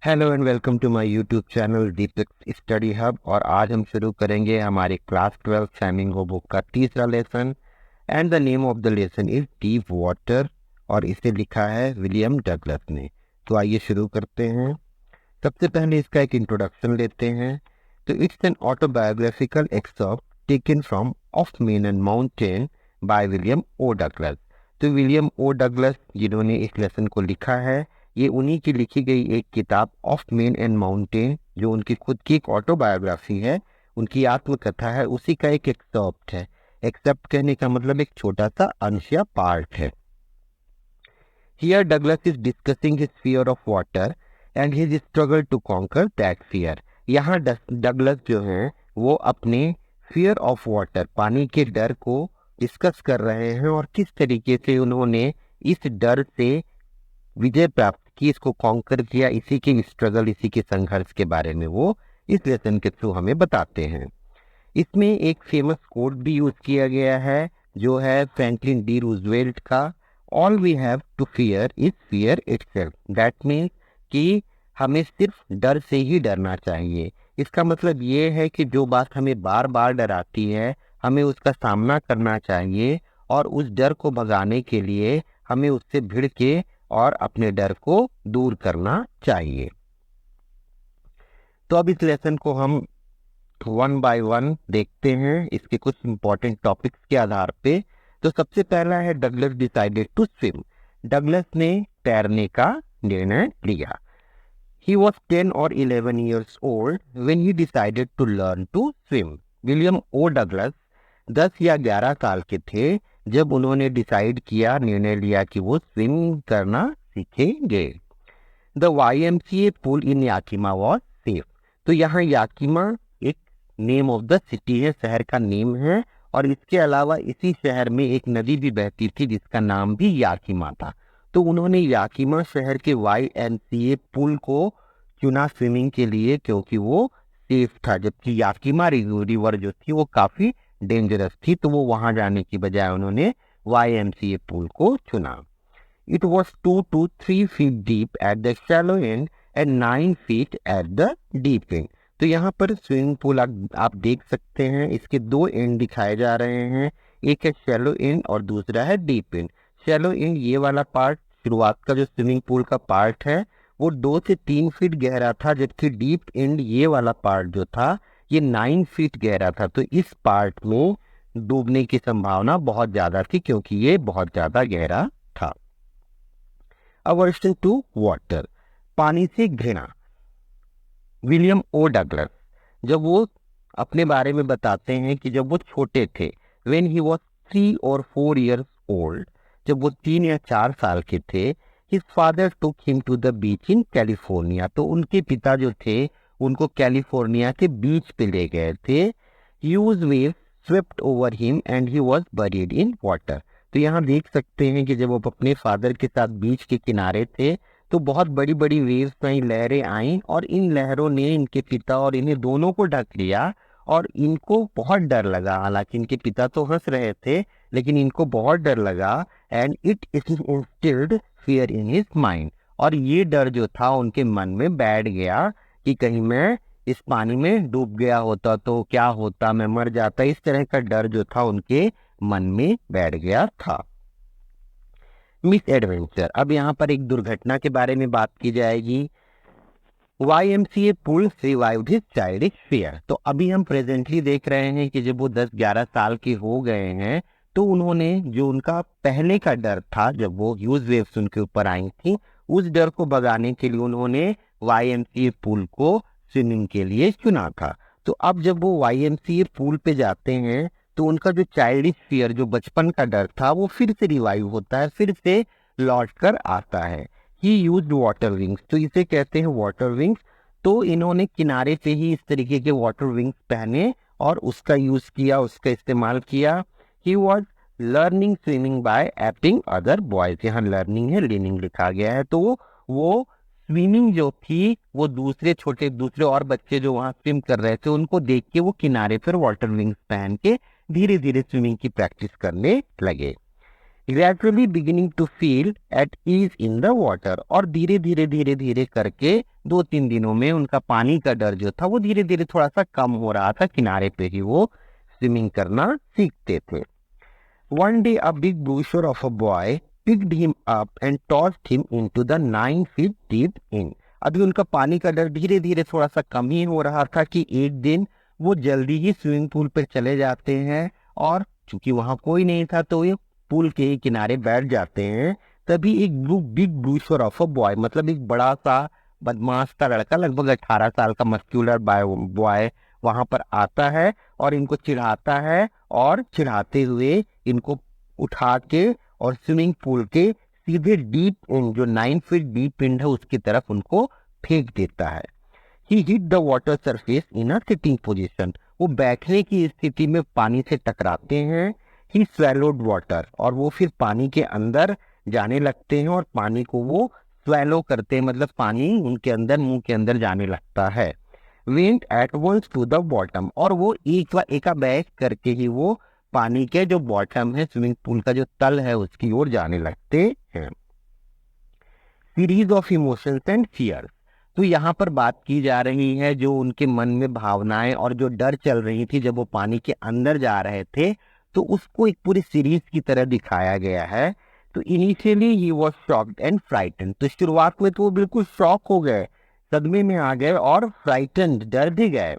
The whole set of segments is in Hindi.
Hello and welcome to my YouTube channel Deepak study hub. और आज हम शुरू करेंगे हमारे क्लास 12 फ्लेमिंगो बुक का तीसरा lesson. And the name of the lesson is deep water और इसे लिखा है विलियम डगलस ने। तो आइए शुरू करते हैं। सबसे पहले इसका एक इंट्रोडक्शन लेते हैं। तो it's an autobiographical excerpt taken from of men and mountain by William O Douglas. तो विलियम ओ डगलस जिन्होंने इस लेसन को लिखा है, ये उन्हीं की लिखी गई एक किताब ऑफ मेन एंड माउंटेन, जो उनकी खुद की एक ऑटोबायोग्राफी है, उनकी आत्मकथा है, उसी का एक एक्सर्प्ट है। एक्सेप्ट कहने का मतलब एक छोटा सा अंश या पार्ट है। Here Douglas is discussing his fear of water and his struggle to conquer that fear. यहाँ डगलस जो हैं वो अपने फियर ऑफ वाटर, पानी के डर को डिस्कस कर रहे हैं और किस तरीके से उन्होंने इस डर से विजय प्राप्त की, इसको कॉन्कर किया, इसी के स्ट्रगल, इसी के संघर्ष के बारे में वो इस लेसन के थ्रू हमें बताते हैं। इसमें एक फेमस कोट भी यूज किया गया है जो है फ्रैंकलिन डी रूजवेल्ट का, all we have to fear is fear itself. That means कि हमें सिर्फ डर से ही डरना चाहिए। इसका मतलब ये है कि जो बात हमें बार बार डराती है, हमें उसका सामना करना चाहिए और उस डर को भगाने के लिए हमें उससे भिड़ के और अपने डर को दूर करना चाहिए। तो अब इस लेसन को हम वन बाय वन देखते हैं, इसके कुछ इंपॉर्टेंट टॉपिक्स के आधार पे। तो सबसे पहला है Douglas decided to swim. Douglas ने तैरने का निर्णय लिया। He was 10 or 11 years old when he decided to learn to swim. William O Douglas 10 या 11 साल के थे जब उन्होंने डिसाइड किया, निर्णय लिया कि वो स्विम करना सीखेंगे। The YMCA pool in Yakima was safe. तो यहाँ याकिमा एक नेम ऑफ द सिटी है, शहर का नेम है, और इसके अलावा इसी शहर में एक नदी भी बहती थी जिसका नाम भी याकिमा था। तो उन्होंने याकिमा शहर के YMCA पुल को चुना स्विमिंग के लिए क्योंकि वो सेफ था, जबकि याकिमा रिवर जो थी वो काफी डेंजरस थी, तो वो वहां जाने की बजाय उन्होंने YMCA पुल को चुना। It was 2 to 3 feet deep at the shallow end and 9 feet at the deep end. तो यहाँ पर स्विमिंग पूल आप देख सकते हैं, इसके दो एंड दिखाए जा रहे हैं, एक है शैलो एंड और दूसरा है डीप एंड। शैलो एंड ये वाला पार्ट, शुरुआत का जो स्विमिंग पूल का पार्ट है वो 2 से 3 फीट गहरा था, जबकि डीप एंड ये वाला पार्ट जो था ये 9 फीट गहरा था। तो इस पार्ट में डूबने की संभावना बहुत ज्यादा थी क्योंकि ये बहुत ज्यादा गहरा था। अवर्शन टू वाटर, पानी से घृणा। विलियम ओ डगलस जब वो अपने बारे में बताते हैं कि जब वो छोटे थे, when he was 3 or 4 years old, जब वो 3 या 4 साल के थे, his father took him to the beach in California. तो उनके पिता जो थे उनको कैलिफोर्निया के बीच पे ले गए थे। Huge waves swept over him and he was buried in water. तो यहाँ देख सकते हैं कि जब वो अपने फादर के साथ बीच के किनारे थे तो बहुत बड़ी बड़ी वेव्स आई, लहरें आईं और इन लहरों ने इनके पिता और इन्हें दोनों को ढक लिया और इनको बहुत डर लगा। हालांकि इनके पिता तो हंस रहे थे लेकिन इनको बहुत डर लगा। And it instilled fear in his mind, और ये डर जो था उनके मन में बैठ गया कि कहीं मैं इस पानी में डूब गया होता तो क्या होता, मैं मर जाता। इस तरह का डर जो था उनके मन में बैठ गया था। मिस एडवेंचर, अब यहाँ पर एक दुर्घटना के बारे में बात की जाएगी। YMCA पुल रिवाइव्ड हिज चाइल्डिश फियर। तो अभी हम प्रेजेंटली देख रहे हैं कि जब वो 10-11 साल के हो गए हैं तो उन्होंने जो उनका पहले का डर था, जब वो ह्यूज वेव्स उनके ऊपर आई थी, उस डर को भगाने के लिए उन्होंने YMCA पुल को स्विमिंग के लिए चुना था। तो अब जब वो YMCA पुल पे जाते हैं तो उनका जो चाइल्डिश फियर, जो बचपन का डर था, वो फिर से रिवाइव होता है, फिर से लौट कर आता है। ही यूज्ड वाटर विंग्स, तो इसे कहते हैं वाटर विंग्स। तो इन्होंने किनारे से ही इस तरीके के वाटर विंग्स पहने और उसका यूज किया, उसका इस्तेमाल किया। He was learning swimming by aping other boys. यहाँ लर्निंग है, लीनिंग लिखा गया है। तो वो स्विमिंग जो थी वो दूसरे और बच्चे जो वहां स्विम कर रहे थे उनको देख के वो किनारे पर वाटर विंग्स पहन के धीरे धीरे स्विमिंग की प्रैक्टिस करने लगे। Gradually beginning to feel at ease in the water, और धीरे धीरे करके 2-3 दिनों में उनका पानी का डर जो था वो धीरे धीरे थोड़ा सा कम हो रहा था, किनारे पे ही वो स्विमिंग करना सीखते थे। One day a big blue shore of a boy picked him up and tossed him into the 9 feet deep in. अभी उनका पानी का डर धीरे धीरे थोड़ा सा कम ही हो रहा था कि एक दिन वो जल्दी ही स्विमिंग पूल पर चले जाते हैं, और चूंकि वहां कोई नहीं था तो ये पूल के ही किनारे बैठ जाते हैं। तभी एक बिग ब्लू शोर ऑफ अ बॉय, मतलब एक बड़ा सा बदमाश का लड़का, लगभग 18 साल का मस्क्यूलर बॉय वहां पर आता है और इनको चिढ़ाता है, और चिढ़ाते हुए इनको उठा के और स्विमिंग पूल के सीधे डीप एंड, जो 9 फीट डीप एंड है, उसकी तरफ उनको फेंक देता है। He hit the water surface in a sitting position, वो बैठने की स्थिति में पानी से टकराते हैं। ही स्वेलोड वाटर, और वो फिर पानी के अंदर जाने लगते हैं और पानी को वो स्वेलो करते हैं, मतलब पानी उनके अंदर, मुंह के अंदर जाने लगता है। Went at once to the bottom, और वो एकाएक करके ही वो पानी के जो बॉटम है, स्विमिंग पूल का जो तल है, उसकी ओर जाने लगते हैं। Series of emotions and fears, तो यहाँ पर बात की जा रही है जो उनके मन में भावनाएं और जो डर चल रही थी जब वो पानी के अंदर जा रहे थे, तो उसको एक पूरी सीरीज की तरह दिखाया गया है। तो initially he was shocked and frighten, तो शुरुआत में तो वो बिल्कुल शॉक हो गए, सदमे में आ गए, और फ्राइटन, डर भी गए।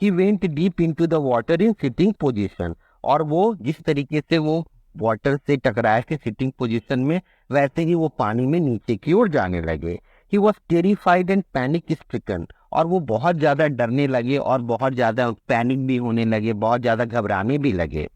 He went deep into the water in sitting position, और वो जिस तरीके से वो वाटर से टकराए थे सिटिंग पोजीशन में, वैसे ही वो पानी में नीचे की ओर जाने लगे। He was terrified and panic stricken, और वो बहुत ज्यादा डरने लगे और बहुत ज्यादा पैनिक भी होने लगे, बहुत ज्यादा घबराने भी लगे।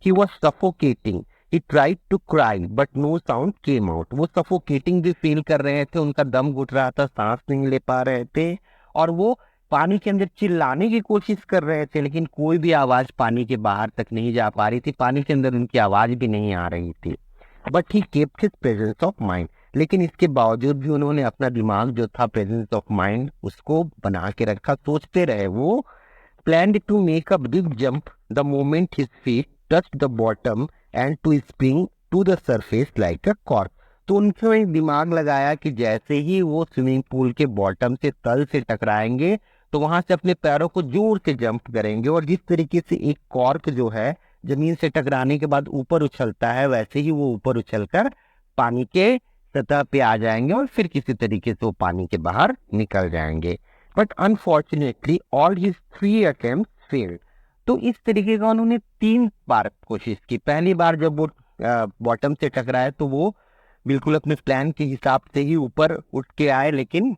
He was suffocating, he tried to cry but no sound came out, वो सफोकेटिंग भी फील कर रहे थे, उनका दम घुट रहा था, सांस नहीं ले पा रहे थे, और वो पानी के अंदर चिल्लाने की कोशिश कर रहे थे, लेकिन कोई भी आवाज पानी के बाहर तक नहीं जा पा रही थी, पानी के अंदर उनकी आवाज भी नहीं आ रही थी। But he kept his presence of mind, लेकिन इसके बावजूद भी उन्होंने अपना दिमाग जो था, प्रेजेंस ऑफ माइंड, उसको बना के रखा, सोचते रहे। वो planned to make a big jump the moment his feet touched the bottom and to spring to the surface like a cork. तो उनके दिमाग लगाया कि जैसे ही वो स्विमिंग पूल के बॉटम से, तल से टकराएंगे, तो वहां से अपने पैरों को जोर से जंप करेंगे, और जिस तरीके से एक कॉर्क जो है जमीन से टकराने के बाद ऊपर उछलता है, वैसे ही वो ऊपर उछलकर पानी के सतह पे आ जाएंगे और फिर किसी तरीके से वो पानी के बाहर निकल जाएंगे। But unfortunately all his 3 attempts failed, तो इस तरीके का उन्होंने 3 बार कोशिश की। पहली बार जब वो बॉटम से टकराए तो वो बिल्कुल अपने प्लान के हिसाब से ही ऊपर उठ के आए, लेकिन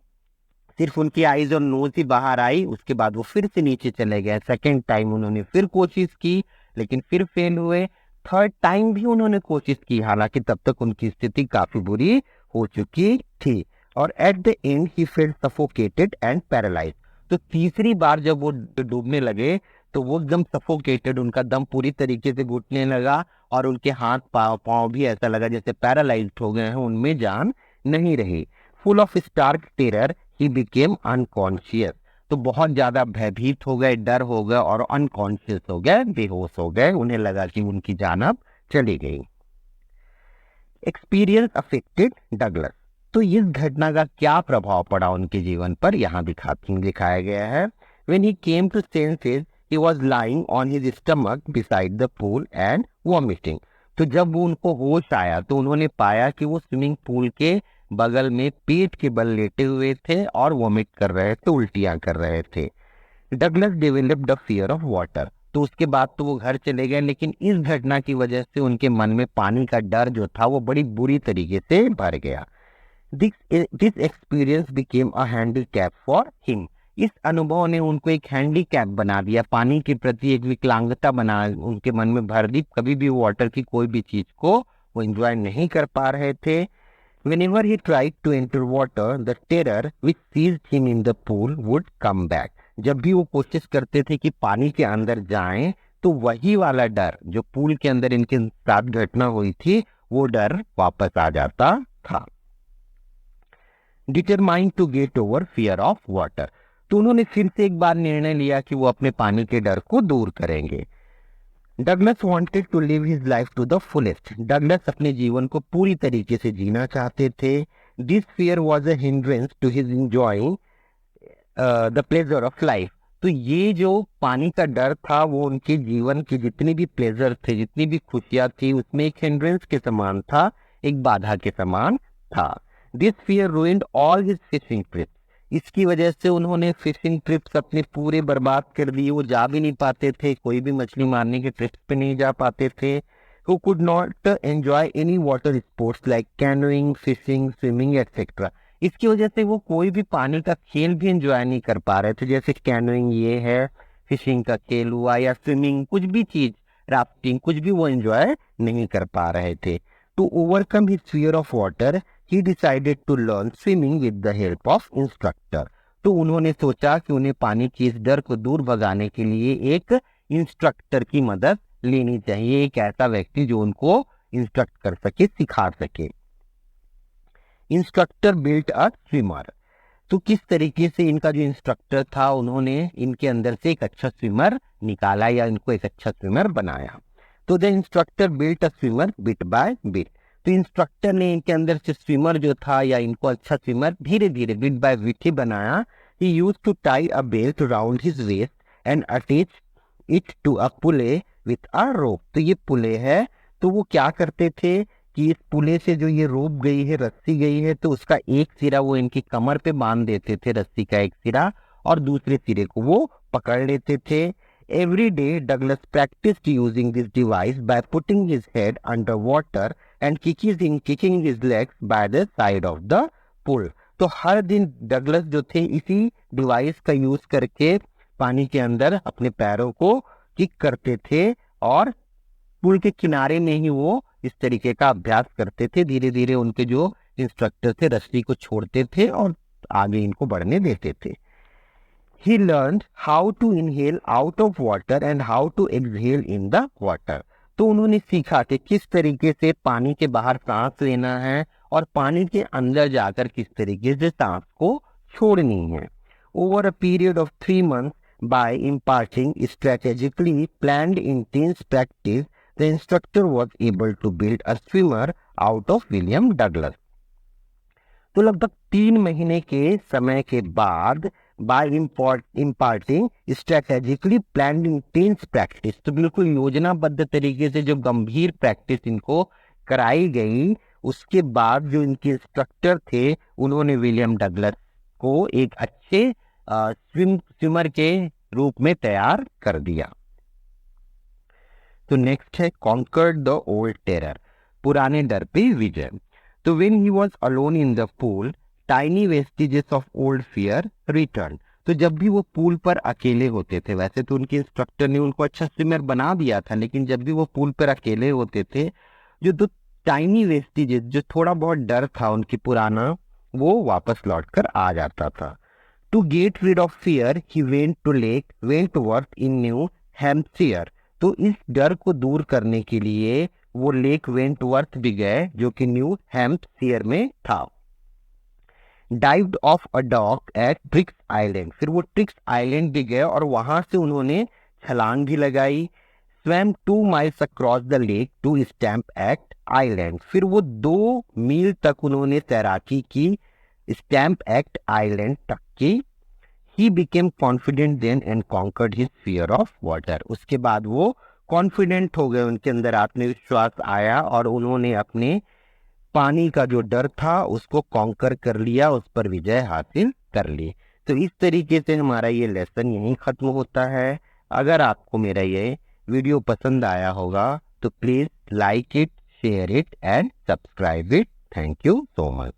सिर्फ उनकी आईज और नोज ही बाहर आई, उसके बाद वो फिर से नीचे चले गए। सेकेंड टाइम उन्होंने फिर कोशिश की, लेकिन फिर फेल हुए। थर्ड टाइम भी उन्होंने कोशिश की, हालांकि तब तक उनकी स्थिति काफी बुरी हो चुकी थी, और at the and he felt suffocated and paralyse. तो तीसरी बार जब वो डूबने लगे तो वो एकदम सफोकेटेड, उनका दम पूरी तरीके से घुटने लगा, और उनके हाथ पाँव भी ऐसा लगा जैसे पैरालाइज्ड हो गए हैं, उनमें जान नहीं रही। Full of stark terror he became unconscious, तो बहुत ज्यादा भयभीत हो गए, डर हो गए, और अनकॉन्शियस हो गए, बेहोश हो गए, उन्हें लगा कि उनकी जान अब चली गई। एक्सपीरियंस अफेक्टेड डगलस, तो इस घटना का क्या प्रभाव पड़ा उनके जीवन पर, यहाँ दिखाया गया है। When he came to senses he was lying on his stomach beside the pool and vomiting, तो जब वो उनको होश आया तो उन्होंने पाया कि वो स्विमिंग पूल के बगल में पेट के बल लेटे हुए थे और वॉमिट कर रहे थे, उल्टियां कर रहे थे। Douglas developed the fear of water, तो उसके बाद तो वो घर चले गए, लेकिन इस घटना की वजह से उनके मन में पानी का डर जो था वो बड़ी बुरी तरीके से भर गया। This experience became a handicap for him, इस अनुभव ने उनको एक हैंडीकैप बना दिया, पानी के प्रति एक विकलांगता बना उनके मन में भर दी। कभी भी वाटर की कोई भी चीज को वो एंजॉय नहीं कर पा रहे थे। Whenever he tried to enter water, the terror which seized him in the pool would come back. जब भी वो कोशिश करते थे कि पानी के अंदर जाएं, तो वही वाला डर जो पूल के अंदर इनके साथ घटना हुई थी, वो डर वापस आ जाता था। Determined to get over fear of water, तो उन्होंने फिर से एक बार निर्णय लिया कि वो अपने पानी के डर को दूर करेंगे। Douglas wanted to live his life to the fullest. Douglas अपने जीवन को पूरी तरीके से जीना चाहते थे। This fear was a hindrance to his enjoying the pleasure of life. तो ये जो पानी का डर था वो उनके जीवन के जितने भी प्लेजर थे, जितनी भी खुशियां थी, उसमें एक हिंड्रेंस के समान था, एक बाधा के समान था। This fear ruined all his fishing trips. इसकी वजह से उन्होंने फिशिंग ट्रिप्स अपने पूरे बर्बाद कर दिए। वो जा भी नहीं पाते थे, कोई भी मछली मारने के ट्रिप्स पे नहीं जा पाते थे। Who could not enjoy any water sports like canoeing, fishing, swimming etcetera. इसकी वजह से वो कोई भी पानी का खेल भी एंजॉय नहीं कर पा रहे थे, जैसे कैनोइंग ये है, फिशिंग का खेल हुआ, या स्विमिंग, कुछ भी चीज, राफ्टिंग, कुछ भी वो एंजॉय नहीं कर पा रहे थे। To overcome his fear of water he decided to learn swimming with the help of instructor। तो उन्होंने सोचा कि उन्हें पानी की इस डर को दूर भगाने के लिए एक इंस्ट्रक्टर की मदद लेनी चाहिए, एक ऐसा व्यक्ति जो उनको इंस्ट्रक्ट कर सके, सिखा सके। Instructor built a swimmer. तो किस तरीके से इनका जो इंस्ट्रक्टर था, उन्होंने इनके अंदर से एक अच्छा स्विमर निकाला या इनको एक अच्छा स्विमर बनाया। तो the instructor built a swimmer bit by bit. तो इंस्ट्रक्टर ने इनके अंदर से स्विमर जो था या इनको अच्छा स्विमर धीरे धीरे बिट बाय बिट ही बनाया। He used to tie a belt around his waist and attach it to a pulley with a rope. तो ये पुले है, तो वो क्या करते थे कि इस पुले से जो ये रोप गई है, रस्सी गई है, तो उसका एक सिरा वो इनकी कमर पे बांध देते थे, रस्सी का एक सिरा, और दूसरे सिरे को वो पकड़ लेते थे। Every day, Douglas practiced using this device by putting his head under water and kicking his legs by the side of the pool। तो हर दिन डगलस जो थे इसी डिवाइस का यूज करके पानी के अंदर अपने पैरों को किक करते थे और पुल के किनारे में ही वो इस तरीके का अभ्यास करते थे। धीरे धीरे उनके जो इंस्ट्रक्टर थे रस्सी को छोड़ते थे और आगे इनको बढ़ने देते थे। He learned how to inhale out of water and how to exhale in the water। तो उन्होंने सीखा कि किस तरीके से पानी के बाहर सांस लेना है और पानी के अंदर जाकर किस तरीके से सांस को छोड़नी है। Over a period of 3 months, by imparting strategically planned intense practice, the instructor was able to build a swimmer out of William Douglas। तो लगभग 3 महीने के समय के बाद by imparting strategically planned intense practice, तो बिल्कुल योजनाबद्ध तरीके से जो गंभीर प्रैक्टिस इनको कराई गई, उसके बाद जो इनके इंस्ट्रक्टर थे उन्होंने विलियम डगलस को एक अच्छे स्विमर के रूप में तैयार कर दिया। तो नेक्स्ट है कॉन्कर्ड द ओल्ड टेरर, पुराने डर पे विजय। तो when he was alone in the pool, tiny vestiges of old fear returned। तो जब भी वो पूल पर अकेले होते थे, वैसे तो उनके इंस्ट्रक्टर ने उनको अच्छा स्विमर बना दिया था, लेकिन जब भी वो पूल पर अकेले होते थे, जो दो टाइनी वेस्टिजेस, जो थोड़ा बहुत डर था उनकी पुराना, वो वापस लौट कर आ जाता था। To get rid of fear he went to lake Wentworth in New Hampshire. तो इस डर को दूर करने के लिए वो लेक वेंटवर्थ भी गए, जो कि न्यू हैम्पशायर में था। Dived off a dock at Triggs Island. फिर वो ट्रिक्स आइलैंड भी गए और वहां से उन्होंने छलांग भी लगाई। Swam 2 miles across the lake to Stamp Act Island. फिर वो 2 मील तक उन्होंने तैराकी की स्टैम्प एक्ट आइलैंड तक की। He became confident then and conquered his fear of water. उसके बाद वो कॉन्फिडेंट हो गए, उनके अंदर आत्मविश्वास आया और उन्होंने अपने पानी का जो डर था उसको कॉन्कर कर लिया, उस पर विजय हासिल कर ली। तो इस तरीके से हमारा ये लेसन यहीं खत्म होता है। अगर आपको मेरा ये वीडियो पसंद आया होगा तो please like it, share it and subscribe it. Thank you so much.